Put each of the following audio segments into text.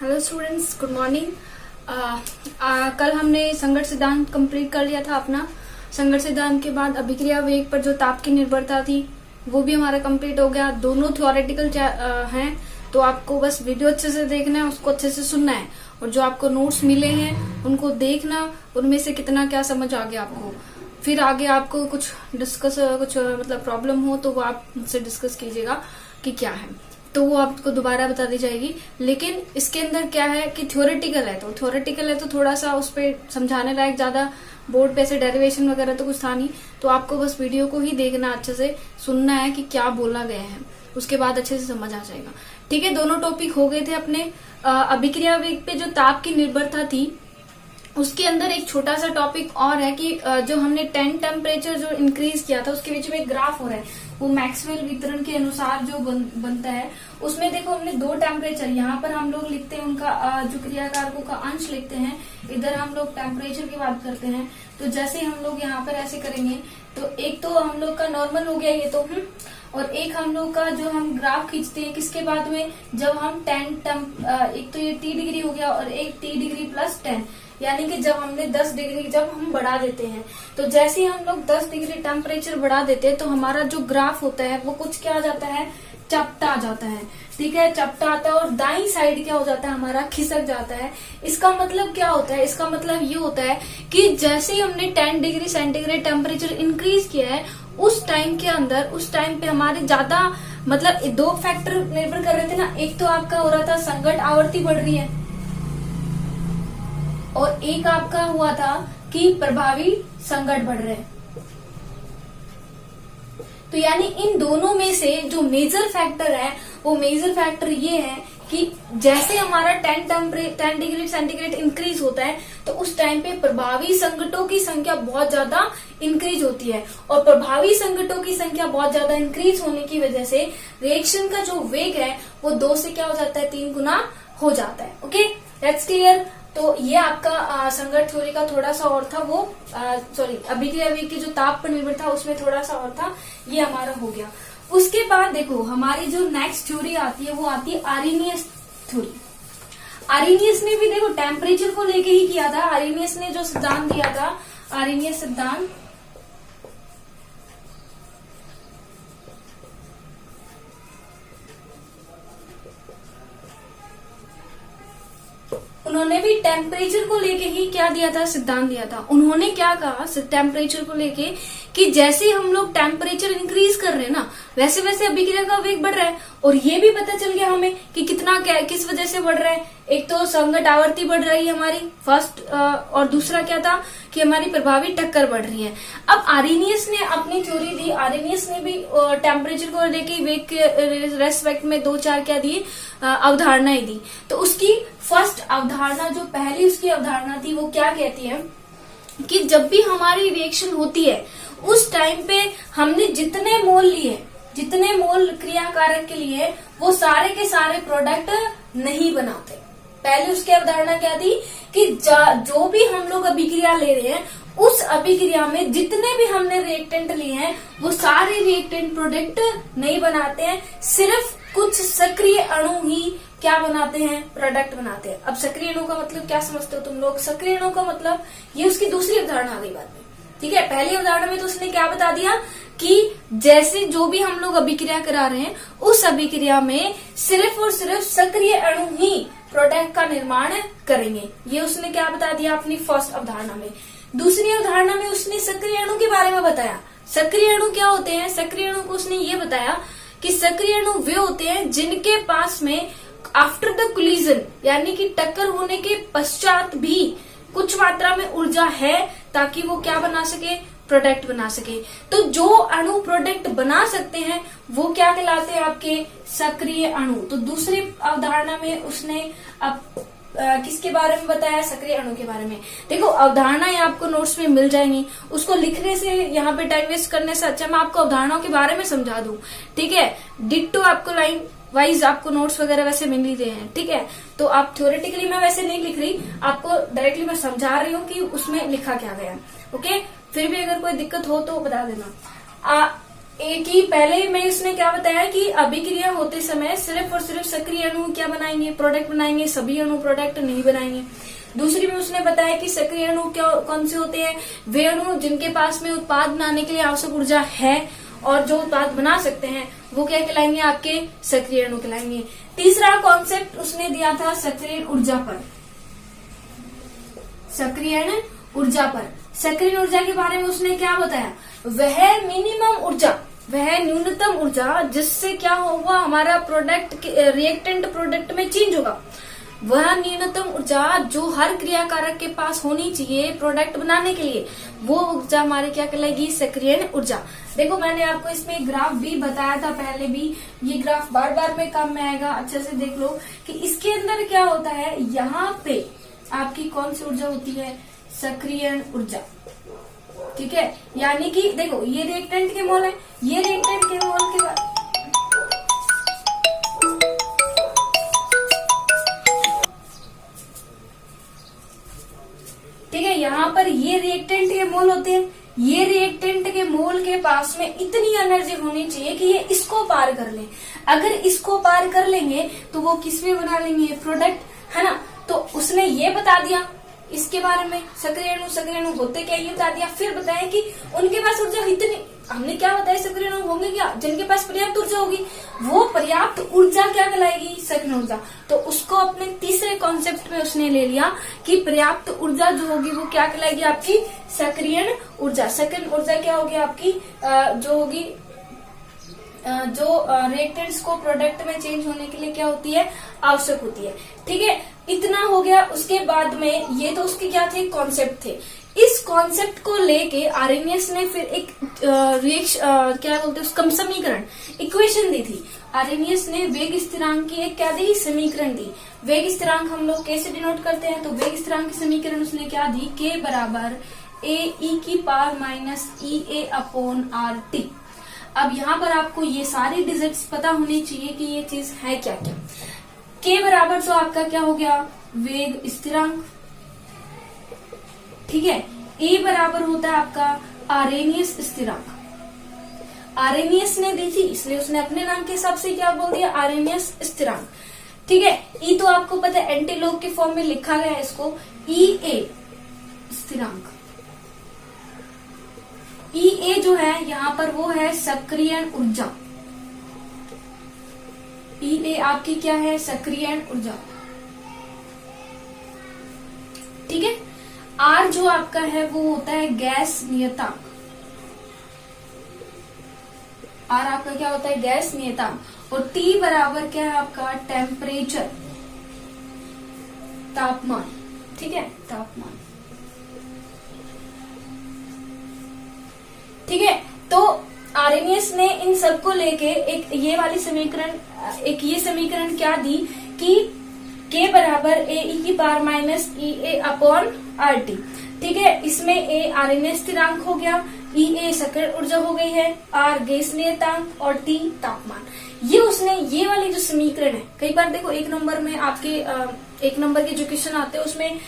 Hello students, good morning. कल हमने संगत सिद्धांत कंप्लीट कर लिया था अपना। संगत सिद्धांत के बाद अभिक्रिया वेग पर जो ताप की निर्भरता थी वो भी हमारा कंप्लीट हो गया। दोनों थ्योरेटिकल हैं, तो आपको बस वीडियो अच्छे से देखना है, उसको अच्छे से सुनना है और जो आपको नोट्स मिले हैं उनको देखना, उनमें से कितना क्या समझ आ गया आपको। फिर आगे आपको कुछ मतलब प्रॉब्लम हो तो वो आप मुझसे डिस्कस कीजिएगा कि क्या है, तो वो आपको दोबारा बता दी जाएगी। लेकिन इसके अंदर क्या है कि थ्योरेटिकल है तो थोड़ा सा उस पर समझाने लायक ज्यादा बोर्ड पे से डेरिवेशन वगैरह तो कुछ था नहीं, तो आपको बस वीडियो को ही देखना, अच्छे से सुनना है कि क्या बोला गया है, उसके बाद अच्छे से समझ आ जाएगा। ठीक है, दोनों टॉपिक हो गए थे अपने। अभिक्रिया वेग पे जो ताप की निर्भरता थी उसके अंदर एक छोटा सा टॉपिक और है कि जो हमने टेम्परेचर जो इंक्रीज किया था उसके बीच में एक ग्राफ हो रहा है, वो मैक्सवेल वितरण के अनुसार जो बनता है। उसमें देखो हमने दो टेम्परेचर, यहाँ पर हम लोग लिखते हैं उनका जो क्रियाकारकों का अंश लिखते हैं, इधर हम लोग टेम्परेचर की बात करते हैं। तो जैसे हम लोग यहाँ पर ऐसे करेंगे तो एक तो हम लोग का नॉर्मल हो गया ये तो, और एक हम लोग का जो हम ग्राफ खींचते हैं किसके बाद में, जब हम एक तो ये T डिग्री हो गया और एक T डिग्री प्लस 10, यानी कि जब हमने 10 डिग्री जब हम बढ़ा देते हैं, तो जैसे ही हम लोग 10 डिग्री टेम्परेचर बढ़ा देते हैं तो हमारा जो ग्राफ होता है वो कुछ क्या आ जाता है, चपटा आ जाता है। ठीक है, चपटा आता है और दाईं साइड क्या हो जाता है, हमारा खिसक जाता है। इसका मतलब क्या होता है, इसका मतलब ये होता है कि जैसे ही हमने 10 डिग्री सेंटीग्रेड टेम्परेचर इंक्रीज किया है उस टाइम के अंदर, उस टाइम पे हमारे ज्यादा मतलब दो फैक्टर निर्भर कर रहे थे ना। एक तो आपका हो रहा था संगत आवर्ती बढ़ रही है और एक आपका हुआ था कि प्रभावी संगत बढ़ रहे हैं। तो यानी इन दोनों में से जो मेजर फैक्टर है वो मेजर फैक्टर ये है कि जैसे हमारा 10 डिग्री सेंटीग्रेड इंक्रीज होता है तो उस टाइम पे प्रभावी संगठों की संख्या बहुत ज्यादा इंक्रीज होती है, और प्रभावी संगठों की संख्या बहुत ज्यादा इंक्रीज होने की वजह से रिएक्शन का जो वेग है वो 2 से क्या हो जाता है, 3 गुना हो जाता है। Okay, that's clear. तो ये आपका संगत थ्योरी का थोड़ा सा और था, वो अभिक्रिया वेग की जो ताप पर निर्भर था उसमें थोड़ा सा और था, ये हमारा हो गया। उसके बाद देखो हमारी जो नेक्स्ट थ्योरी आती है वो आती है आर्हेनियस थ्योरी। आर्हेनियस ने भी देखो टेम्परेचर को लेके ही किया था। आर्हेनियस ने जो सिद्धांत दिया था, आर्हेनियस सिद्धांत, उन्होंने भी टेम्परेचर को लेके ही क्या दिया था, सिद्धांत दिया था। उन्होंने क्या कहा टेम्परेचर को लेके कि जैसे हम लोग टेम्परेचर इंक्रीज कर रहे हैं ना वैसे वैसे अभिक्रिया का वेग बढ़ रहा है। और ये भी पता चल गया हमें कि कितना किस वजह से बढ़ रहा है। एक तो संगत आवर्ती बढ़ रही है हमारी फर्स्ट, और दूसरा क्या था कि हमारी प्रभावी टक्कर बढ़ रही है। अब आर्हेनियस ने अपनी थ्योरी दी, आर्हेनियस ने भी टेम्परेचर को लेके वेग के रेस्पेक्ट में 2-4 क्या दी, अवधारणाएं दी। तो उसकी फर्स्ट अवधारणा, जो पहली उसकी अवधारणा थी, वो क्या कहती है कि जब भी हमारी रिएक्शन होती है उस टाइम पे हमने जितने मोल लिए, जितने मोल क्रियाकारक के लिए, वो सारे के सारे प्रोडक्ट नहीं बनाते। पहले उसकी अवधारणा क्या थी कि जो भी हम लोग अभिक्रिया ले रहे हैं उस अभिक्रिया में जितने भी हमने रिएक्टेंट लिए हैं वो सारे रिएक्टेंट प्रोडक्ट नहीं बनाते हैं, सिर्फ कुछ सक्रिय अणु ही क्या बनाते हैं, प्रोडक्ट बनाते हैं। अब सक्रिय अणु का मतलब क्या समझते हो तुम लोग? सक्रिय अणु का मतलब ये उसकी दूसरी अवधारणा आ गई बाद में। ठीक है, पहली अवधारणा में तो उसने क्या बता दिया कि जैसे जो भी हम लोग अभिक्रिया करा रहे हैं उस अभिक्रिया में सिर्फ और सिर्फ सक्रिय अणु ही प्रोडक्ट का निर्माण करेंगे। ये उसने क्या बता दिया अपनी फर्स्ट अवधारणा में। दूसरी अवधारणा में उसने सक्रिय अणु के बारे में बताया। सक्रिय अणु क्या होते हैं? सक्रिय अणु को उसने ये बताया कि सक्रिय अणु वे होते हैं जिनके पास में आफ्टर द कोलिजन, यानी कि टक्कर होने के पश्चात भी कुछ मात्रा में ऊर्जा है ताकि वो क्या बना सके, प्रोडक्ट बना सके। तो जो अणु प्रोडक्ट बना सकते हैं वो क्या कहलाते हैं, आपके सक्रिय अणु। तो दूसरी अवधारणा में उसने अब किसके बारे में बताया, सक्रिय अणु के बारे में। देखो अवधारणाएं आपको नोट्स में मिल जाएंगी, उसको लिखने से यहाँ पे टाइम वेस्ट करने से अच्छा मैं आपको अवधारणाओं के बारे में समझा दूं। ठीक है, डिट्टो आपको लाइन वाइज आपको नोट्स वगैरह वैसे मिल ही रहे हैं। ठीक है, तो आप थ्योरेटिकली मैं वैसे नहीं लिख रही, आपको डायरेक्टली मैं समझा रही हूँ कि उसमें लिखा क्या गया। ओके, फिर भी अगर कोई दिक्कत हो तो बता देना। एक ही पहले में उसने क्या बताया कि अभिक्रिया होते समय सिर्फ और सिर्फ सक्रिय अणु क्या बनाएंगे, प्रोडक्ट बनाएंगे, सभी अणु प्रोडक्ट नहीं बनाएंगे। दूसरी में उसने बताया कि सक्रिय अणु क्या कौन से होते हैं, वे अणु जिनके पास में उत्पाद बनाने के लिए आवश्यक ऊर्जा है और जो उत्पाद बना सकते हैं वो क्या कहलाएंगे, आपके सक्रिय अणु कहलाएंगे। तीसरा कॉन्सेप्ट उसने दिया था सक्रिय ऊर्जा पर, सक्रिय ऊर्जा पर। सक्रिय ऊर्जा के बारे में उसने क्या बताया, वह मिनिमम ऊर्जा, वह न्यूनतम ऊर्जा जिससे क्या होगा, हमारा प्रोडक्ट रिएक्टेंट प्रोडक्ट में चेंज होगा, वह न्यूनतम ऊर्जा जो हर क्रियाकारक के पास होनी चाहिए प्रोडक्ट बनाने के लिए, वो ऊर्जा हमारे क्या कहलाएगी, सक्रिय ऊर्जा। देखो मैंने आपको इसमें ग्राफ भी बताया था पहले भी, ये ग्राफ बार बार में काम में आएगा, अच्छे से देख लो कि इसके अंदर क्या होता है। यहाँ पे आपकी कौन सी ऊर्जा होती है, सक्रिय ऊर्जा, ठीक है। यानी कि देखो ये रिएक्टेंट के मोल है, ये रिएक्टेंट के मोल के बाद ठीक है, यहाँ पर ये रिएक्टेंट के मोल होते हैं, ये रिएक्टेंट के मोल के पास में इतनी एनर्जी होनी चाहिए कि ये इसको पार कर ले। अगर इसको पार कर लेंगे तो वो किस में बना लेंगे, प्रोडक्ट, है ना। तो उसने ये बता दिया इसके बारे में, सक्रिय अणु होते क्या ये बता दिया। फिर बताया कि उनके पास ऊर्जा इतनी, हमने क्या बताया, सक्रिय अणु होंगे क्या, जिनके पास पर्याप्त ऊर्जा होगी, वो पर्याप्त ऊर्जा क्या कहलाएगी, सक्रिय ऊर्जा। तो उसको अपने तीसरे कॉन्सेप्ट में उसने ले लिया कि पर्याप्त ऊर्जा जो होगी वो क्या कहलाएगी, आपकी सक्रिय ऊर्जा। सक्रिय ऊर्जा क्या होगी आपकी, जो होगी जो रिएक्टेंट्स को प्रोडक्ट में चेंज होने के लिए क्या होती है, आवश्यक होती है। ठीक है, इतना हो गया। उसके बाद में ये तो उसके क्या थे, कॉन्सेप्ट थे। इस कॉन्सेप्ट को लेके आर्हेनियस ने फिर एक क्या बोलते हैं उसका समीकरण, इक्वेशन दी थी। आर्हेनियस ने वेग स्थिरांक की एक क्या दी, समीकरण दी। वेग स्थिरांक हम लोग कैसे डिनोट करते हैं, तो वेग स्थिरांक की समीकरण उसने क्या दी, k बराबर AE⁻⁸ अब यहाँ पर आपको ये सारी डिजिट्स पता होनी चाहिए कि ये चीज है क्या क्या। k बराबर तो आपका क्या हो गया, वेग स्थिरांक, ठीक है। ए बराबर होता है आपका आर्हेनियस स्थिरांक। आर्हेनियस ने दी थी इसलिए उसने अपने नाम के हिसाब से क्या बोल दिया, आर्हेनियस स्थिरांक, ठीक है। ई तो आपको पता है एंटीलॉग के फॉर्म में लिखा गया है इसको, ई स्थिरांक। ई जो है यहाँ पर वो है सक्रिय ऊर्जा। ई आपकी क्या है, सक्रिय ऊर्जा, ठीक है। आर जो आपका है वो होता है गैस नियतांक। आर आपका क्या होता है, गैस नियतांक। और टी बराबर क्या है आपका, टेम्परेचर, तापमान, ठीक है, तापमान, ठीक है। तो आर्हेनियस ने इन सबको लेके एक ये वाली समीकरण, एक ये समीकरण क्या दी कि k बराबर AE⁻⁸ ठीक है। इसमें A आर्हेनियस स्थिरांक हो गया, E सक्रिय ऊर्जा हो गई है, R गैस नियतांक और T तापमान। ये उसने ये वाली जो समीकरण है, कई बार देखो एक नंबर में आपके एक नंबर के जो क्वेश्चन आते हैं उसमें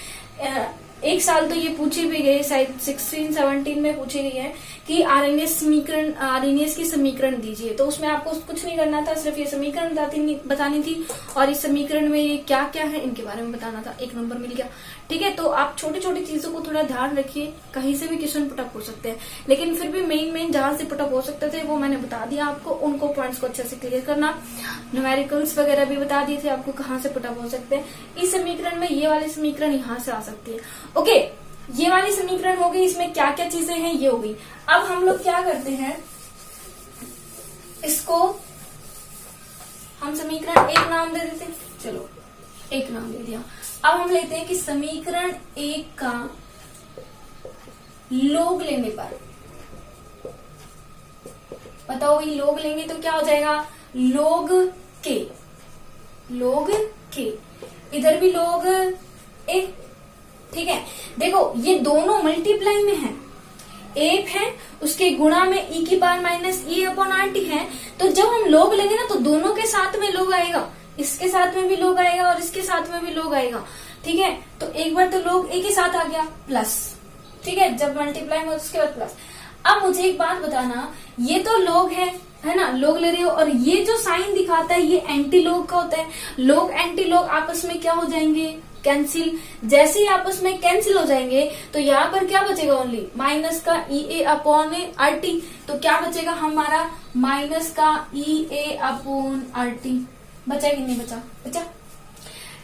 एक साल तो ये पूछी भी गई, शायद 16-17 में पूछी गई है कि आर्हेनियस समीकरण, आर्हेनियस की समीकरण दीजिए। तो उसमें आपको कुछ नहीं करना था, सिर्फ ये समीकरण बतानी थी और इस समीकरण में ये क्या क्या है इनके बारे में बताना था। एक नंबर मिल गया, ठीक है। तो आप छोटी छोटी चीजों को थोड़ा ध्यान रखिए, कहीं से भी क्वेश्चन पुटअप हो सकते हैं, लेकिन फिर भी मेन जहां से पुटअप हो सकते थे वो मैंने बता दिया आपको। उनको पॉइंट्स को अच्छे से क्लियर करना, न्यूमेरिकल्स वगैरह भी बता दिए थे आपको कहाँ से पुटअप हो सकते हैं। इस समीकरण में ये वाली समीकरण यहाँ से आ सकती है, ओके। ये वाली समीकरण हो गई, इसमें क्या क्या चीजें हैं ये हो गई। अब हम लोग क्या करते हैं, इसको हम समीकरण एक नाम दे देते हैं, चलो एक नाम दे दिया। अब हम लेते हैं कि समीकरण एक का लोग लेने पर, बताओ भाई लोग लेंगे तो क्या हो जाएगा, लोग के, लोग के, इधर भी लोग ए, ठीक है। देखो ये दोनों मल्टीप्लाई में है, एक है उसके गुणा में e⁻⁻⁸ है। तो जब हम लोग लेंगे ना तो दोनों के साथ में लोग आएगा, इसके साथ में भी लोग आएगा और इसके साथ में भी लोग आएगा, ठीक है। तो एक बार तो लोग एक ही साथ आ गया प्लस, ठीक है, जब मल्टीप्लाई में उसके बाद प्लस। अब मुझे एक बात बताना, ये तो log है ना, log ले रहे हो, और ये जो साइन दिखाता है ये एंटी log का होता है। log एंटी log आपस में क्या हो जाएंगे, कैंसिल। जैसे ही आपस में कैंसिल हो जाएंगे तो यहाँ पर क्या बचेगा, ओनली माइनस का EA अपॉन RT। तो क्या बचेगा हमारा, माइनस का EA अपॉन RT। बचा कि नहीं बचा, बचा।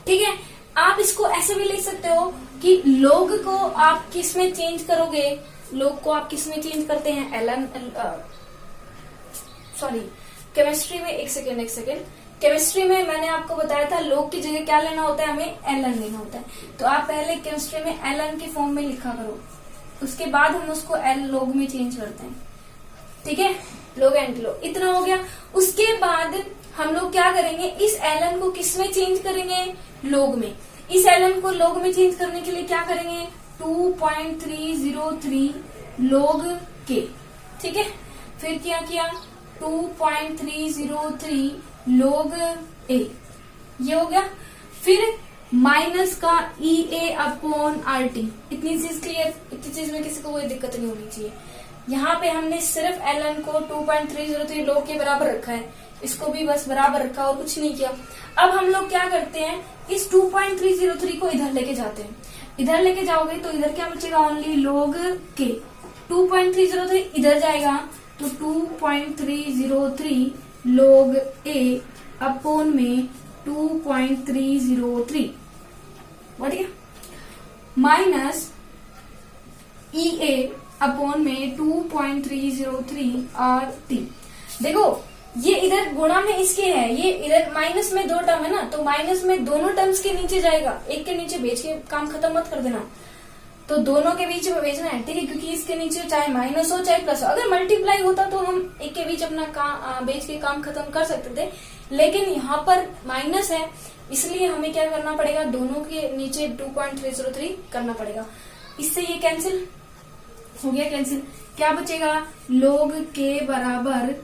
ठीक है, आप इसको ऐसे भी लिख सकते हो कि log को आप किस में चेंज करोगे, log को आप किस में चेंज करते हैं, केमिस्ट्री में। एक सेकेंड, केमिस्ट्री में मैंने आपको बताया था log की जगह क्या लेना होता है, हमें ln लेना होता है। तो आप पहले केमिस्ट्री में ln के फॉर्म में लिखा करो, उसके बाद हम उसको log में चेंज करते हैं। ठीक है, log एंटी log, इतना हो गया। उसके बाद हम लोग क्या करेंगे, इस ln को किस में चेंज करेंगे, log में। इस ln को log में चेंज करने के लिए क्या करेंगे, 2.303 log k। ठीक है, फिर क्या किया, 2.303 log a, ये हो गया। फिर माइनस का EA अपॉन RT। इतनी चीज क्लियर, इतनी चीज में किसी को कोई दिक्कत नहीं होनी चाहिए। यहाँ पे हमने सिर्फ ln को 2.303 log के बराबर रखा है, इसको भी बस बराबर रखा और कुछ नहीं किया। अब हम लोग क्या करते हैं, इस 2.303 को इधर लेके जाते हैं। इधर लेके जाओगे तो इधर क्या बचेगा, ओनली log k। 2.303 इधर जाएगा तो 2.303 log a अपॉन में 2.303 बढ़ गया, माइनस EA अपॉन में 2.303 RT। देखो ये इधर गुणा में इसके है, ये इधर माइनस में दो टर्म है ना, तो माइनस में दोनों टर्म्स के नीचे जाएगा, एक के नीचे भेज के काम खत्म मत कर देना, तो दोनों के बीच में भेजना है। ठीक है, क्योंकि इसके नीचे चाहे माइनस हो चाहे प्लस हो, अगर मल्टीप्लाई होता तो हम एक के बीच अपना भेज के काम खत्म कर सकते थे, लेकिन यहाँ पर माइनस है, इसलिए हमें क्या करना पड़ेगा, दोनों के नीचे 2.303 करना पड़ेगा। इससे ये कैंसिल हो गया, कैंसिल। क्या बचेगा, log k बराबर,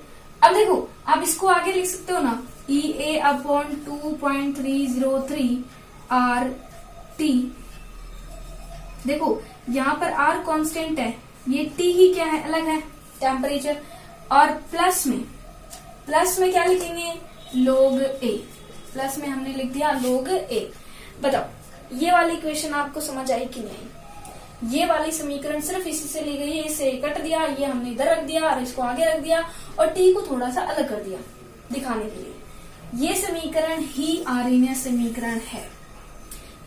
अब देखो आप इसको आगे लिख सकते हो ना, EA अपॉन 2.303 RT। देखो यहाँ पर R कांस्टेंट है, ये T ही क्या है, अलग है, टेम्परेचर। और प्लस में क्या लिखेंगे, log A। प्लस में हमने लिख दिया log A। बताओ ये वाली इक्वेशन आपको समझ आई कि नहीं? ये वाली समीकरण सिर्फ इसी से ली गई है, इससे कट दिया, ये हमने इधर रख दिया और इसको आगे रख दिया और टी को थोड़ा सा अलग कर दिया दिखाने के लिए। ये समीकरण ही आर्यन समीकरण है।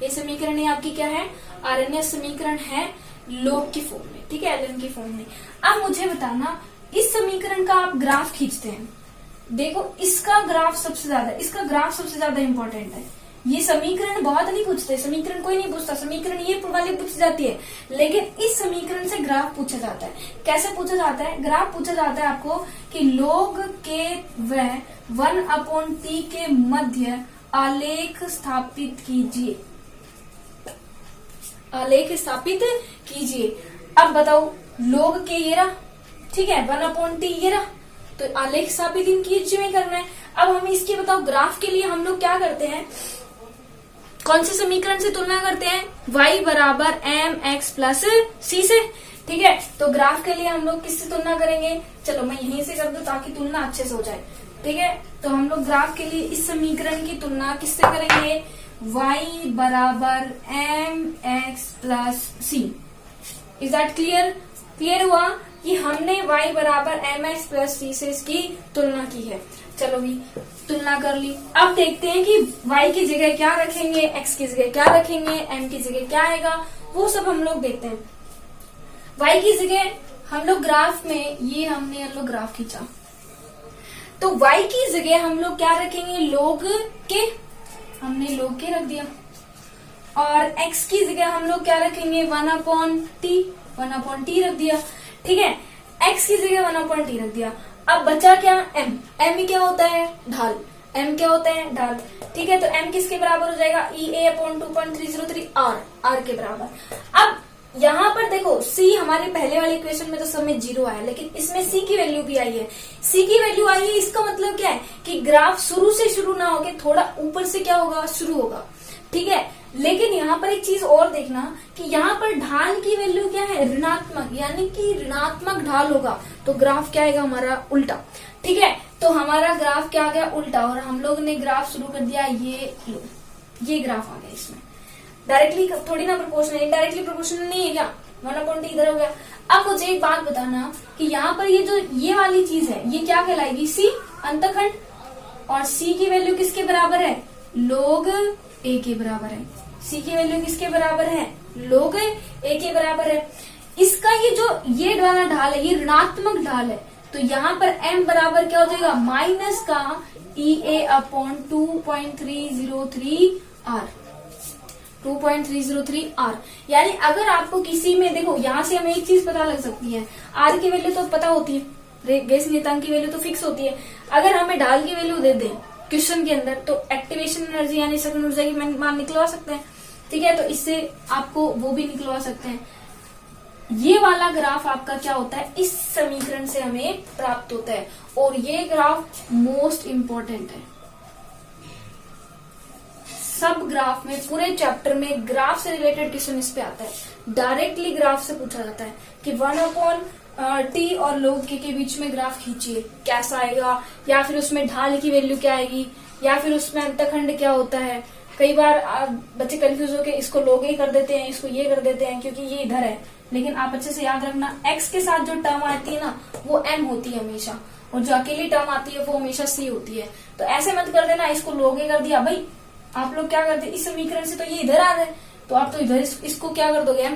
ये समीकरण आपकी क्या है, आर्यन समीकरण है log की फॉर्म में, ठीक है, ln की फॉर्म में। अब मुझे बताना, इस समीकरण का आप ग्राफ खींचते हैं, देखो इसका ग्राफ सबसे ज्यादा इंपॉर्टेंट है। ये समीकरण बहुत नहीं पूछते, समीकरण कोई नहीं पूछता, समीकरण ये वाली पूछ जाती है, लेकिन इस समीकरण से ग्राफ पूछा जाता है। कैसे पूछा जाता है, ग्राफ पूछा जाता है आपको कि log k व 1/t के मध्य आलेख स्थापित कीजिए, आलेख स्थापित कीजिए। अब बताओ log k ये रहा, ठीक है, 1/t ये रहा, तो आलेख स्थापित इनकी में करना है। अब हमें इसके बताओ ग्राफ के लिए हम लोग क्या करते हैं, कौन से समीकरण से तुलना करते हैं, y बराबर mx प्लस c से, ठीक है। तो ग्राफ के लिए हम लोग किससे तुलना करेंगे, चलो मैं यहीं से कर दूं ताकि तुलना अच्छे से हो जाए, ठीक है। तो हम लोग ग्राफ के लिए इस समीकरण की तुलना किससे करेंगे, y बराबर mx plus c। Is that clear? Clear हुआ कि हमने y बराबर mx प्लस c से इसकी तुलना की है। चलो भी तुलना कर ली। अब देखते हैं कि y की जगह क्या रखेंगे, x की जगह क्या रखेंगे, m की जगह क्या आएगा, वो सब हम लोग देखते हैं। y की जगह हम लोग ग्राफ में, ये हमने हम लोग ग्राफ खींचा, तो y की जगह हम लोग क्या रखेंगे, log k, हमने log k रख दिया। और x की जगह हम लोग क्या रखेंगे, 1/t रख दिया, ठीक है। x की जगह 1/t रख दिया। अब बचा क्या, m क्या होता है, ढाल, m क्या होता है, ढाल, ठीक है। तो m किसके बराबर हो जाएगा, EA/2.303 r के बराबर। अब यहाँ पर देखो c हमारे पहले वाले इक्वेशन में तो सब में 0 आया, लेकिन इसमें c की वैल्यू भी आई है। c की वैल्यू आई है, इसका मतलब क्या है कि ग्राफ शुरू से शुरू ना होके थोड़ा ऊपर से क्या होगा, शुरू होगा। ठीक है। लेकिन यहाँ पर एक चीज और देखना कि यहाँ पर ढाल की वैल्यू क्या है, ऋणात्मक, यानी कि ऋणात्मक ढाल होगा तो ग्राफ क्या आएगा हमारा, उल्टा। ठीक है, तो हमारा ग्राफ क्या आ गया, उल्टा। और हम लोग ने ग्राफ शुरू कर दिया, ये ग्राफ आ गया। इसमें डायरेक्टली थोड़ी ना प्रोपोर्शनल, इनडायरेक्टली प्रोपोर्शनल नहीं है क्या, 1/t इधर हो गया। अब मुझे एक बात बताना कि यहाँ पर ये जो ये वाली चीज है ये क्या कहलाएगी, सी, अंतखंड। और सी की वैल्यू किसके बराबर है, log a के बराबर है। सी की वैल्यू किसके बराबर है, log a के बराबर है। इसका ये वाला ढाल है, ये ऋणात्मक ढाल है, तो यहाँ पर m बराबर क्या हो जाएगा, माइनस का EA/2.303 r, 2.303 r। यानी अगर आपको किसी में, देखो यहाँ से हमें एक चीज पता लग सकती है, r की वैल्यू तो पता होती है, गैस नियतांक की वैल्यू तो फिक्स होती है। अगर हमें ढाल की वैल्यू दे दें क्वेश्चन के अंदर तो एक्टिवेशन एनर्जी यानी सकंड ऊर्जा की मान निकलवा सकते हैं। ठीक है, तो इससे आपको वो भी निकलवा सकते हैं। ये वाला ग्राफ आपका क्या होता है, इस समीकरण से हमें प्राप्त होता है। और ये ग्राफ मोस्ट इंपॉर्टेंट है। सब ग्राफ में, पूरे चैप्टर में ग्राफ से रिलेटेड क्वेश्चन इस पे आता है। डायरेक्टली ग्राफ से पूछा जाता है कि 1/t और log k के बीच में ग्राफ खींचिए, कैसा आएगा, या फिर उसमें ढाल की वैल्यू क्या आएगी, या फिर उसमें अंतखंड क्या होता है। कई बार बच्चे कंफ्यूज होकर इसको log a कर देते हैं, इसको ये कर देते हैं क्योंकि ये इधर है। लेकिन आप अच्छे से याद रखना, x के साथ जो टर्म आती है ना वो m होती है हमेशा, और जो अकेली टर्म आती है वो हमेशा c होती है। तो ऐसे मत कर देना इसको log a कर दिया। भाई आप लोग क्या करते, इस समीकरण से तो ये इधर आ रहा है, तो आप तो इधर इसको क्या कर दोगे, a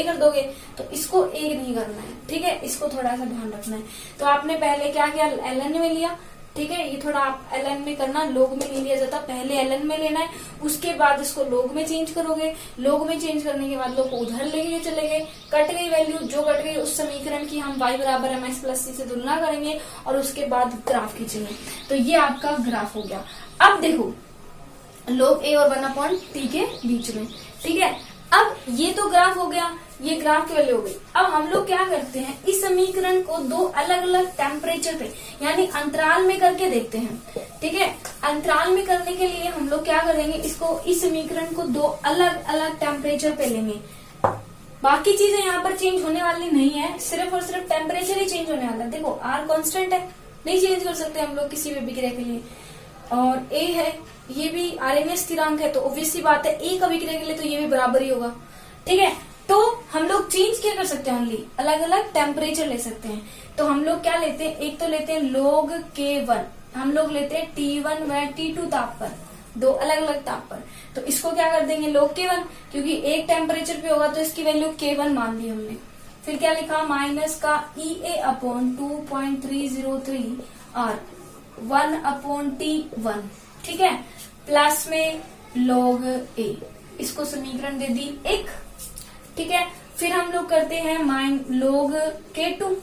कर दोगे, तो इसको a नहीं करना है। ठीक है, इसको थोड़ा सा ध्यान रखना है। तो आपने पहले क्या किया, ln में लिया। ठीक है, ये थोड़ा आप ln में करना, log में नहीं लिया जाता, पहले ln में लेना है, उसके बाद इसको log में चेंज करोगे। log में चेंज करने के बाद लोग उधर लेके चले गए, कट गई वैल्यू, जो कट गई उस समीकरण की हम y बराबर mx प्लस c से तुलना करेंगे और उसके बाद ग्राफ खींचेंगे। तो ये आपका ग्राफ हो गया। अब देखो log a और 1/t के बीच में। ठीक है, अब ये तो ग्राफ हो गया, ये ग्राफ की वैल्यू हो गई। अब हम लोग क्या करते हैं, इस समीकरण को दो अलग अलग टेम्परेचर पे यानी अंतराल में करके देखते हैं। ठीक है, अंतराल में करने के लिए हम लोग क्या करेंगे, इसको, इस समीकरण को दो अलग अलग टेम्परेचर पे लेंगे। बाकी चीजें यहाँ पर चेंज होने वाली नहीं है, सिर्फ और सिर्फ टेम्परेचर ही चेंज होने वाला है। देखो r कांस्टेंट है, नहीं चेंज कर सकते हम लोग किसी भी विक्रिया के लिए, और a है, ये भी RMS स्थिरांक है, तो ऑब्वियस सी बात है a का विक्रिया के लिए तो ये भी बराबर ही होगा। ठीक है, तो हम लोग चेंज क्या कर सकते हैं, ओनली अलग अलग टेम्परेचर ले सकते हैं। तो हम लोग क्या लेते हैं, एक तो लेते हैं log k1, हम लोग लेते हैं T1 व T2 ताप पर, दो अलग अलग ताप पर। तो इसको क्या कर देंगे log k1, क्योंकि एक टेम्परेचर पे होगा तो इसकी वैल्यू k1 मान ली हमने। फिर क्या लिखा, माइनस का EA/2.303 r 1/T1। ठीक है, प्लस में log a, इसको समीकरण दे दी एक। ठीक है, फिर हम लोग करते हैं log k2,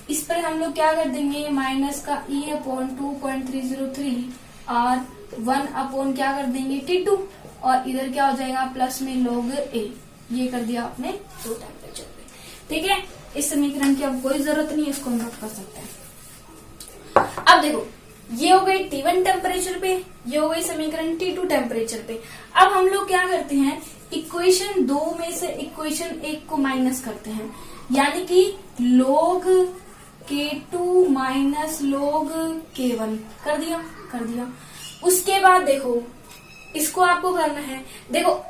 इस पर हम लोग क्या कर देंगे, माइनस का E/2.303 r 1/ क्या कर देंगे T2, और इधर क्या हो जाएगा प्लस में log a। ये कर दिया आपने दो टेम्परेचर पे। ठीक है, इस समीकरण की अब कोई जरूरत नहीं है, इसको हम नोट कर सकते हैं। अब देखो, ये हो गई T1 टेम्परेचर पे, ये हो गई समीकरण T2 टेम्परेचर पे। अब हम लोग क्या करते हैं, इक्वेशन 2 में से इक्वेशन 1 को माइनस करते हैं, यानी कि log k2 minus log k1 कर दिया। उसके बाद देखो, इसको आपको करना है, देखो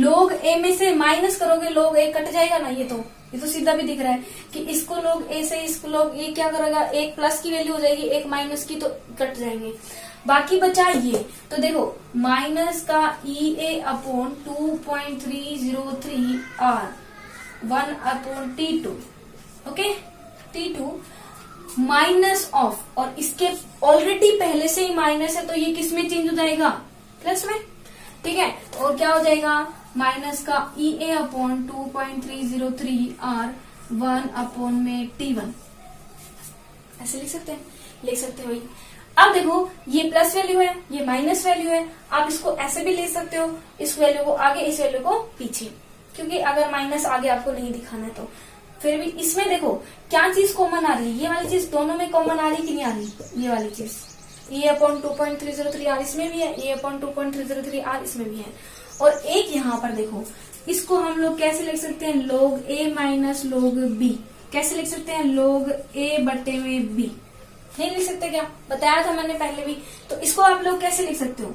log a में से माइनस करोगे log a कट जाएगा ना, ये तो सीधा भी दिख रहा है कि इसको log a से इसको log a क्या करेगा, एक प्लस की वैल्यू हो जाएगी, एक माइनस की, तो कट जाएंगे। बाकी बचा ये, तो देखो माइनस का EA/2.303 r 1/T2। Okay, T2 minus of, और इसके ऑलरेडी पहले से ही माइनस है तो ये किस में चेंज हो जाएगा, प्लस में। ठीक है, और क्या हो जाएगा, माइनस का EA/2.303 r 1/T1। ऐसे लिख सकते हैं, भाई। अब देखो, ये प्लस वैल्यू है, ये माइनस वैल्यू है, आप इसको ऐसे भी ले सकते हो, इस वैल्यू को आगे, इस वैल्यू को पीछे, क्योंकि अगर माइनस आगे आपको नहीं दिखाना है तो। फिर भी इसमें देखो क्या चीज कॉमन आ रही है, ये वाली चीज दोनों में कॉमन आ रही कि नहीं आ रही, ये वाली चीज E अपॉन 2.303R इसमें भी है, E अपॉन 2.303R इसमें भी है। और एक यहाँ पर देखो, इसको हम लोग कैसे लिख सकते हैं, log A minus log B। कैसे लिख सकते हैं, log A बटे में B। नहीं लिख सकते क्या, बताया था मैंने पहले भी। तो इसको आप लोग कैसे लिख सकते हो,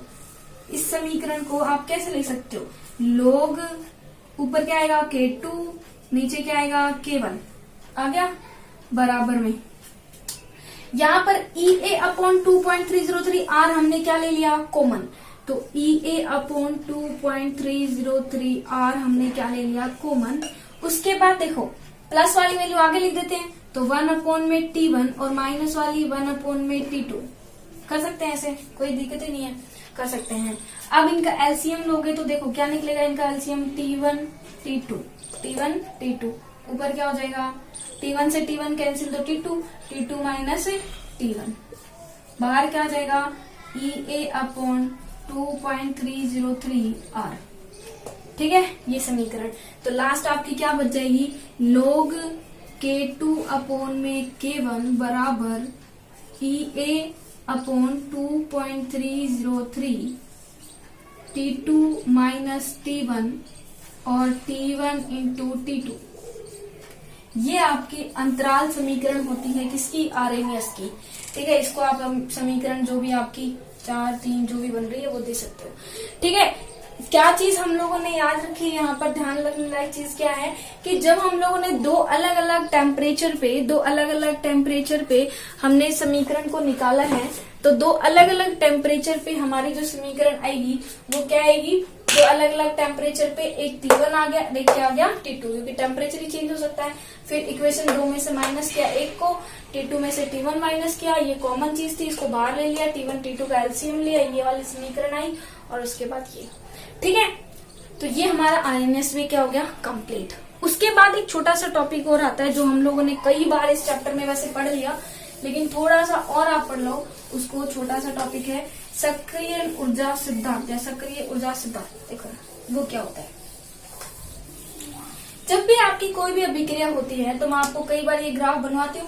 इस समीकरण को आप कैसे लिख सकते हो, log ऊपर क्या आएगा K2, नीचे क्या आएगा K1 आ गया बराबर में। यहाँ पर EA अपॉन 2.303R हमने क्या ले लिया, कॉमन। तो EA अपॉन 2.303R हमने क्या ले लिया, कॉमन। उसके बाद देखो प्लस वाली वैल्यू आगे लिख देते हैं, तो 1 अपॉन में T1 और माइनस वाली 1 अपॉन में T2। कर सकते हैं ऐसे, कोई दिक्कत ही नहीं है, कर सकते हैं। अब इनका एलसीएम लोगे तो देखो क्या निकलेगा, इनका LCM T1 T2, T1 T2, ऊपर क्या हो जाएगा, T1 से T1 कैंसिल तो T2, T2 माइनस T1, बाहर क्या आ जाएगा, EA अपॉन 2.303R। ठीक है, ये समीकरण। तो लास्ट आपकी क्या बच जाएगी, log K2 अपॉन में K1 बराबर EA upon 2.303 T2 minus T1 और T1 इंटू T2। ये आपकी अंतराल समीकरण होती है किसकी, आरएमएस की। ठीक है, इसको आप समीकरण जो भी आपकी 4, 3 जो भी बन रही है वो दे सकते हो। ठीक है, क्या चीज हम लोगों ने याद रखी, यहाँ पर ध्यान रखने लायक चीज क्या है कि जब हम लोगों ने दो अलग अलग टेम्परेचर पे हमने समीकरण को निकाला है, तो दो अलग अलग टेम्परेचर पे हमारी जो समीकरण आएगी वो क्या आएगी, दो अलग अलग टेम्परेचर पे एक T1 आ गया, एक क्या आ गया T2, क्योंकि टेम्परेचर ही चेंज हो सकता है। फिर इक्वेशन 2 में से माइनस किया एक को, T2 में से T1 माइनस किया, ये कॉमन चीज थी, इसको बाहर ले लिया, T1 T2 का एलसीएम लिया, ये वाली समीकरण आई, और उसके बाद ये। ठीक है, तो ये हमारा आरएमएस में क्या हो गया, कंप्लीट। उसके बाद एक छोटा सा टॉपिक और आता है जो हम लोगों ने कई बार इस चैप्टर में वैसे पढ़ लिया, लेकिन थोड़ा सा और आप पढ़ लो उसको। छोटा सा टॉपिक है सक्रिय ऊर्जा सिद्धांत या सक्रिय ऊर्जा सिद्धांत। देखो वो क्या होता है, जब भी आपकी कोई भी अभिक्रिया होती है तो मैं आपको कई बार ये ग्राफ बनवाती हूँ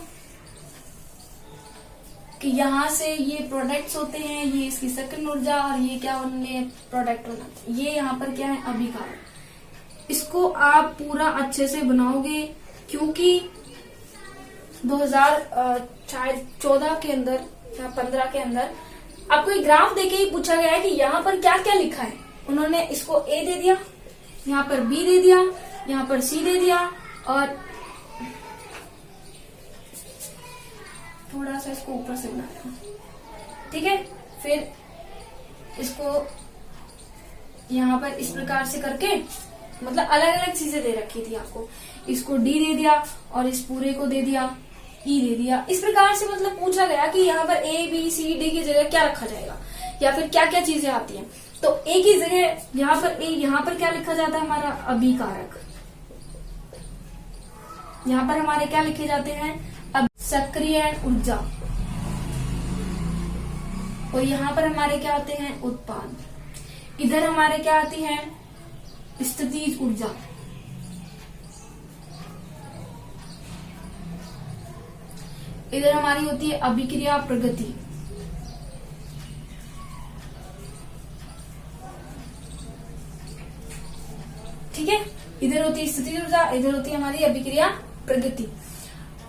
कि यहाँ से ये प्रोडक्ट्स होते हैं, ये इसकी सक्रिय ऊर्जा, और ये क्या उनने प्रोडक्ट बनाते हैं, ये यहाँ पर क्या है, अभिकारक। इसको आप पूरा अच्छे से बनाओगे, क्योंकि 2014 के अंदर या 15 के अंदर आपको एक ग्राफ देके ही पूछा गया है कि यहाँ पर क्या क्या लिखा है। उन्होंने इसको A दे दिया, यहाँ पर B दे दिया, यहाँ पर C दे दिया, और थोड़ा सा इसको ऊपर से बनाया। ठीक है, फिर इसको यहाँ पर इस प्रकार से करके, मतलब अलग अलग चीजें दे रखी थी आपको, इसको D दे दिया और इस पूरे को दे दिया E दे दिया। इस प्रकार से मतलब पूछा गया कि यहाँ पर A B C D की जगह क्या रखा जाएगा, या फिर क्या क्या चीजें आती हैं। तो A की जगह यहाँ पर A, यहाँ पर क्या लिखा जाता है, हमारा अभिकारक। यहाँ पर हमारे क्या लिखे जाते हैं, अब सक्रिय ऊर्जा, और यहाँ पर हमारे क्या आते हैं, उत्पाद। इधर हमारे क्या आती है, स्थितिज ऊर्जा। इधर हमारी होती है अभिक्रिया प्रगति। ठीक है, इधर होती है स्थितिज ऊर्जा, इधर होती है हमारी अभिक्रिया प्रगति।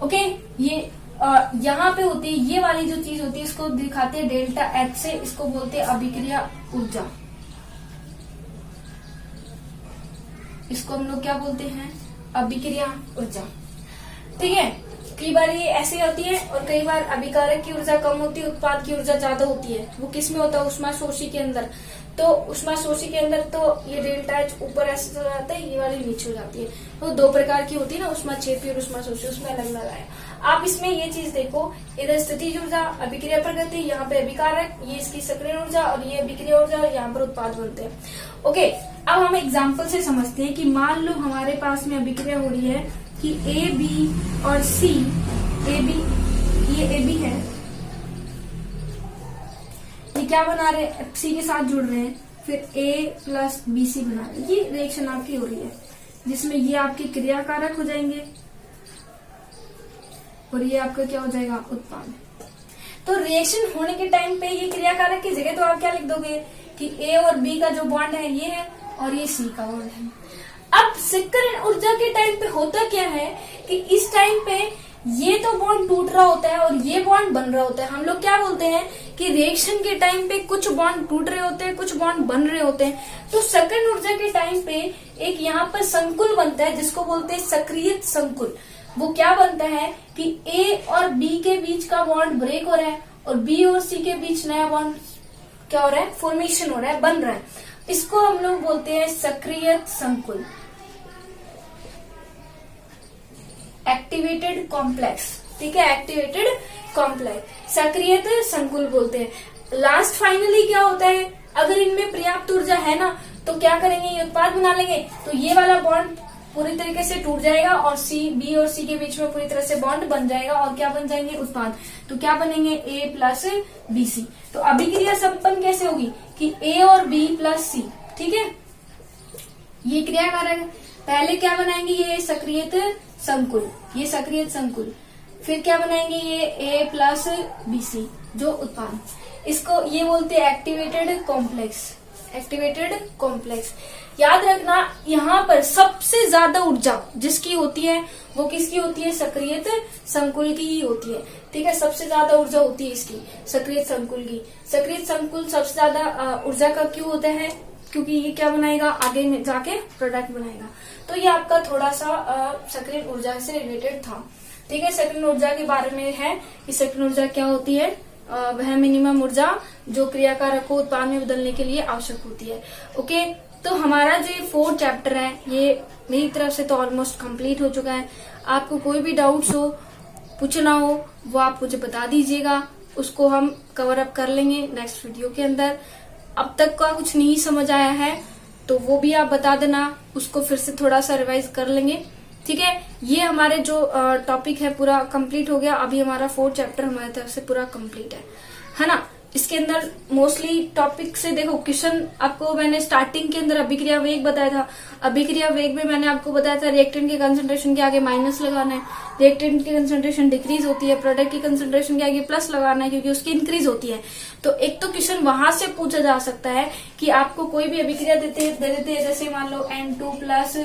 ओके, ये यहाँ पे होती है ये वाली जो चीज होती है, इसको दिखाते हैं डेल्टा एच से, इसको बोलते हैं अभिक्रिया ऊर्जा। इसको हम लोग क्या बोलते हैं, अभिक्रिया ऊर्जा। ठीक है, कई बार ये ऐसे होती है और कई बार अभिकारक की ऊर्जा कम होती है, उत्पाद की ऊर्जा ज्यादा होती है। वो किस में होता है, ऊष्माशोषी के अंदर। तो ऊष्माशोषी के अंदर तो ये डेल्टा एच ऊपर ऐसे चला जाता है, ये वाली नीचे हो जाती है। तो दो प्रकार की होती है ना, ऊष्माक्षेपी और ऊष्माशोषी, उसमें अलग अलग है। आप इसमें ये चीज देखो, इधर स्थितिज ऊर्जा, अभिक्रिया प्रगति, यहाँ पे अभिकारक, ये इसकी सक्रिय ऊर्जा, और ये अभिक्रिया ऊर्जा, और यहाँ पर उत्पाद बनते हैं। ओके, अब हम एग्जाम्पल से समझते हैं कि मान लो हमारे पास में अभिक्रिया हो रही है कि A B और C, A B, ये A B है, ये क्या बना रहे हैं, C के साथ जुड़ रहे हैं, फिर A प्लस BC बना रहे हैं। ये रिएक्शन आपकी हो रही है, जिसमें ये आपके क्रियाकारक हो जाएंगे और ये आपका क्या हो जाएगा, उत्पाद। तो रिएक्शन होने के टाइम पे ये क्रियाकारक की जगह तो आप क्या लिख दोगे कि ए और बी का जो बॉन्ड है ये है और ये सी का बॉन्ड है। अब सिक्करण ऊर्जा के टाइम पे होता क्या है कि इस टाइम पे ये तो बॉन्ड टूट रहा होता है और ये बॉन्ड बन रहा होता है। हम लोग क्या बोलते हैं कि रिएक्शन के टाइम पे कुछ बॉन्ड टूट रहे होते हैं, कुछ बॉन्ड बन रहे होते हैं। तो सक्रिय ऊर्जा के टाइम पे एक यहाँ पर संकुल बनता है जिसको बोलते हैं सक्रिय संकुल। वो क्या बनता है कि ए और बी के बीच का बॉन्ड ब्रेक हो रहा है और बी और सी के बीच नया बॉन्ड क्या हो रहा है, फॉर्मेशन हो रहा है, बन रहा है। इसको हम लोग बोलते हैं सक्रिय संकुल, एक्टिवेटेड कॉम्प्लेक्स। ठीक है, एक्टिवेटेड कॉम्प्लेक्स सक्रिय संकुल बोलते हैं। लास्ट फाइनली क्या होता है, अगर इनमें पर्याप्त ऊर्जा है ना तो क्या करेंगे, ये उत्पाद बना लेंगे। तो ये वाला बॉन्ड पूरी तरीके से टूट जाएगा और बी और सी के बीच में पूरी तरह से बॉन्ड बन जाएगा और क्या बन जाएंगे, उत्पाद। तो क्या बनेंगे, ए प्लस बी सी। तो अभिक्रिया संपन्न कैसे होगी कि ए और बी प्लस सी। ठीक है, ये क्रियाकारक है। पहले क्या बनाएंगे, ये सक्रिय संकुल, ये सक्रिय संकुल। फिर क्या बनाएंगे, ये ए प्लस बी सी जो उत्पाद। इसको ये बोलते हैं एक्टिवेटेड कॉम्प्लेक्स, एक्टिवेटेड कॉम्प्लेक्स। याद रखना यहाँ पर सबसे ज्यादा ऊर्जा जिसकी होती है वो किसकी होती है, सक्रिय संकुल की ही होती है। ठीक है, सबसे ज्यादा ऊर्जा होती है इसकी, सक्रिय संकुल की। सक्रिय संकुल सबसे ज्यादा ऊर्जा का क्यों होता है, क्योंकि ये क्या बनाएगा, आगे में जाके प्रोडक्ट बनाएगा। तो ये आपका थोड़ा सा सक्रिय ऊर्जा से रिलेटेड था। ठीक है, सक्रिय ऊर्जा के बारे में है कि सक्रिय ऊर्जा क्या होती है, वह मिनिमम ऊर्जा जो क्रियाकारक को उत्पाद में बदलने के लिए आवश्यक होती है। ओके, तो हमारा जो 4 चैप्टर है ये मेरी तरफ से तो ऑलमोस्ट कंप्लीट हो चुका है। आपको कोई भी डाउट्स हो, पूछना हो, वो आप मुझे बता दीजिएगा, उसको हम कवर अप कर लेंगे नेक्स्ट वीडियो के अंदर। अब तक का कुछ नहीं समझ आया है तो वो भी आप बता देना, उसको फिर से थोड़ा सा रिवाइज कर लेंगे। ठीक है, ये हमारे जो टॉपिक है पूरा कंप्लीट हो गया। अभी हमारा 4 चैप्टर हमारी तरफ से पूरा कंप्लीट है ना। इसके अंदर मोस्टली टॉपिक से देखो क्वेश्चन आपको मैंने स्टार्टिंग के अंदर अभिक्रिया वेग बताया था। अभिक्रिया वेग में मैंने आपको बताया था रिएक्टेंट के कंसंट्रेशन के आगे माइनस लगाना है, रिएक्टेंट की कंसंट्रेशन डिक्रीज होती है, प्रोडक्ट की कंसंट्रेशन के आगे प्लस लगाना है क्योंकि उसकी इंक्रीज होती है। तो एक तो क्वेश्चन वहां से पूछा जा सकता है कि आपको कोई भी अभिक्रिया दे देते हैं, जैसे मान लो N2 प्लस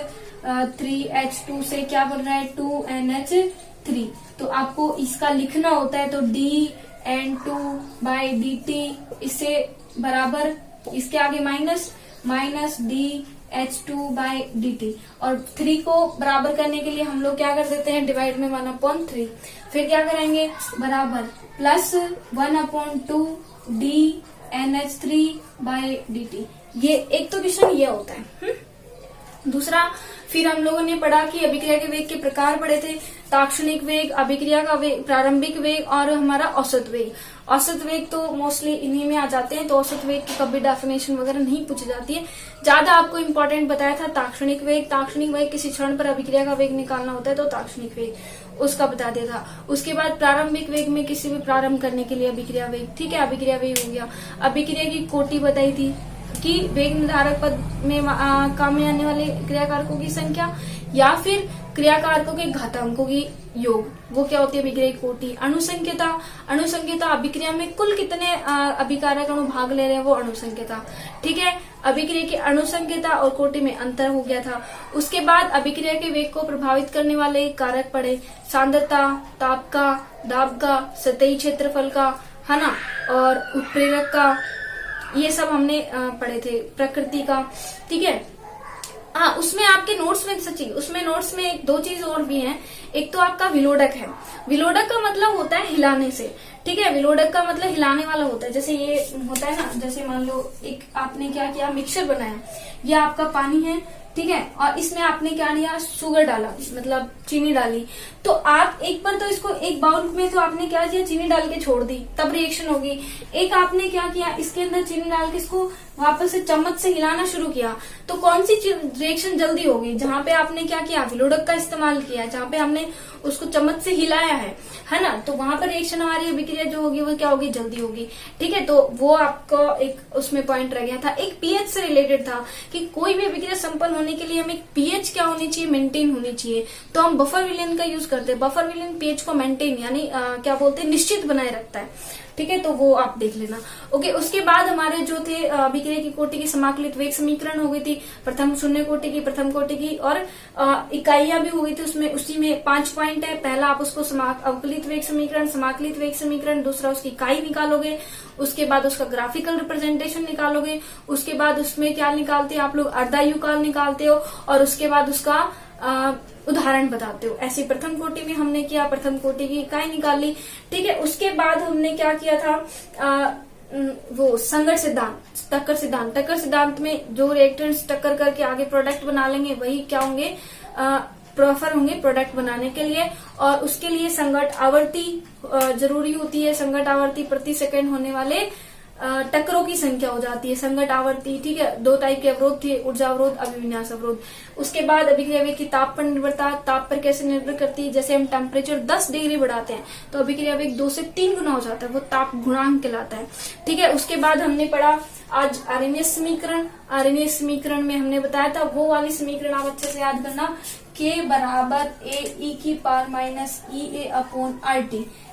3H2 से क्या बन रहा है, 2NH3। तो आपको इसका लिखना होता है तो dN2/dt इससे बराबर, इसके आगे माइनस dH2/dt। और 3 को बराबर करने के लिए हम लोग क्या कर देते हैं, डिवाइड में 1/3। फिर क्या करेंगे, बराबर प्लस 1/2 dNH3/dt। ये एक तो क्वेश्चन ये होता है। दूसरा, फिर हम लोगों ने पढ़ा कि अभिक्रिया के वेग के प्रकार पढ़े थे, ताक्षणिक वेग, अभिक्रिया का वेग, प्रारंभिक वेग और हमारा औसत वेग। औसत वेग तो मोस्टली इन्हीं में आ जाते हैं, तो औसत वेग की कभी डेफिनेशन वगैरह नहीं पूछी जाती है। ज्यादा आपको इम्पोर्टेंट बताया था ताक्षणिक वेग। ताक्षणिक वेग किसी क्षण पर अभिक्रिया का वेग निकालना होता है तो ताक्षणिक वेग उसका बता दिया था। उसके बाद प्रारंभिक वेग में किसी भी प्रारंभ करने के लिए अभिक्रिया वेग। ठीक है, अभिक्रिया वेग हो गया। अभिक्रिया की कोटि बताई थी कि वेग निर्धारक पद में काम में आने वाले क्रियाकारकों की संख्या या फिर क्रियाकारकों के घातांकों की योग, वो क्या होती है, अभिक्रिया की कोटि। अणुसंख्यता, अणुसंख्यता अभिक्रिया में कुल कितने अभिकारक अणु भाग ले रहे हैं वो अणुसंख्यता। ठीक है, अभिक्रिया की अणुसंख्यता और कोटि में अंतर हो गया था। उसके बाद अभिक्रिया के वेग को प्रभावित करने वाले कारक पड़े, सांद्रता, ताप का, दाब का, सतही क्षेत्रफल का, है ना, और उत्प्रेरक का, ये सब हमने पढ़े थे, प्रकृति का। ठीक है, हाँ, उसमें आपके नोट्स में उसमें नोट्स में 2 चीज और भी हैं। एक तो आपका विलोडक है। विलोडक का मतलब होता है हिलाने से। ठीक है, विलोडक का मतलब हिलाने वाला होता है। जैसे ये होता है ना, जैसे मान लो एक आपने क्या किया, मिक्सचर बनाया, ये आपका पानी है, ठीक है, और इसमें आपने क्या लिया, शुगर डाला, मतलब चीनी डाली। तो आप एक बार तो इसको एक बाउल में तो आपने क्या किया, चीनी डाल के छोड़ दी, तब रिएक्शन होगी। एक आपने क्या किया, इसके अंदर चीनी डाल के इसको वापस से चम्मच से हिलाना शुरू किया, तो कौन सी रिएक्शन जल्दी होगी, जहां पे आपने क्या किया, विलोडक का इस्तेमाल किया, जहां पे हमने उसको चम्मच से हिलाया है ना, तो वहां पर रिएक्शन हमारी अभिक्रिया जो होगी वो क्या होगी, जल्दी होगी। ठीक है, तो वो आपको एक उसमें पॉइंट रह गया था। एक पीएच से रिलेटेड था कि कोई भी अभिक्रिया संपन्न होने के लिए हमें पीएच क्या होनी चाहिए, मेंटेन होनी चाहिए। तो हम बफर विलेन का यूज करते हैं। बफर विलेन पीएच को मेंटेन यानी क्या बोलते हैं, निश्चित बनाए रखता है। ठीक है, तो वो आप देख लेना। ओके, उसके बाद हमारे जो थे अभिक्रिया की कोटि की समाकलित वेग समीकरण हो गई थी, प्रथम शून्य कोटि की, प्रथम कोटि की, और इकाइयां भी हो गई थी उसमें। उसी में 5 पॉइंट है। पहला आप उसको अवकलित वेग समीकरण, समाकलित वेग समीकरण, दूसरा उसकी इकाई निकालोगे, उसके बाद उसका ग्राफिकल रिप्रेजेंटेशन निकालोगे, उसके बाद उसमें क्या निकालते हैं आप लोग, अर्धायुकाल निकालते हो, और उसके बाद उसका उदाहरण बताते हो। ऐसे प्रथम कोटि में हमने किया, प्रथम कोटि की इकाई निकाली। ठीक है, उसके बाद हमने क्या किया था, वो संगत सिद्धांत, टक्कर सिद्धांत। टक्कर सिद्धांत में जो रिएक्टेंट्स टक्कर करके आगे प्रोडक्ट बना लेंगे वही क्या होंगे, प्रेफर होंगे प्रोडक्ट बनाने के लिए। और उसके लिए संगत आवर्ती जरूरी होती है। संगत आवर्ती प्रति सेकंड होने वाले टक्करों की संख्या हो जाती है संगत आवर्ती। ठीक है, 2 टाइप के अवरोध थे, ऊर्जा अवरोध, अभिविन्यास अवरोध। उसके बाद अभिक्रिया वेग की ताप पर निर्भरता। ताप पर कैसे निर्भर करती है, जैसे हम टेम्परेचर 10 डिग्री बढ़ाते हैं तो अभिक्रिया वेग 2 से 3 गुना हो जाता है, वो ताप गुणांक कहलाता है। ठीक है, उसके बाद हमने पढ़ा आज आरएमएस समीकरण। आरएमएस समीकरण में हमने बताया था वो वाली समीकरण आप अच्छे से याद करना, k बराबर AE⁻EA/RT।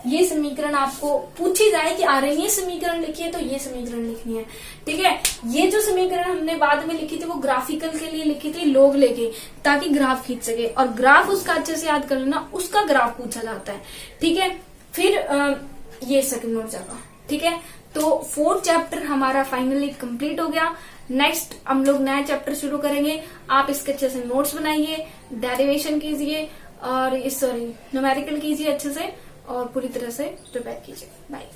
ये समीकरण आपको पूछी जाए कि आरएमएस समीकरण लिखिए तो ये समीकरण लिखनी है। ठीक है, ये जो समीकरण हमने बाद में लिखी थी वो ग्राफिकल के लिए लिखी थी, लोग लेके, ताकि ग्राफ खींच सके, और ग्राफ उसका अच्छे से याद कर लेना, उसका ग्राफ पूछा जाता है। ठीक है, फिर ये सेकंड ऊर्जा का। ठीक है, तो 4th चैप्टर हमारा फाइनली कंप्लीट हो गया। नेक्स्ट हम लोग नया चैप्टर शुरू करेंगे। आप इसके अच्छे से नोट्स बनाइए, डेरिवेशन कीजिए, और न्यूमेरिकल कीजिए अच्छे से, और पूरी तरह से प्रिपेयर कीजिए। बाय।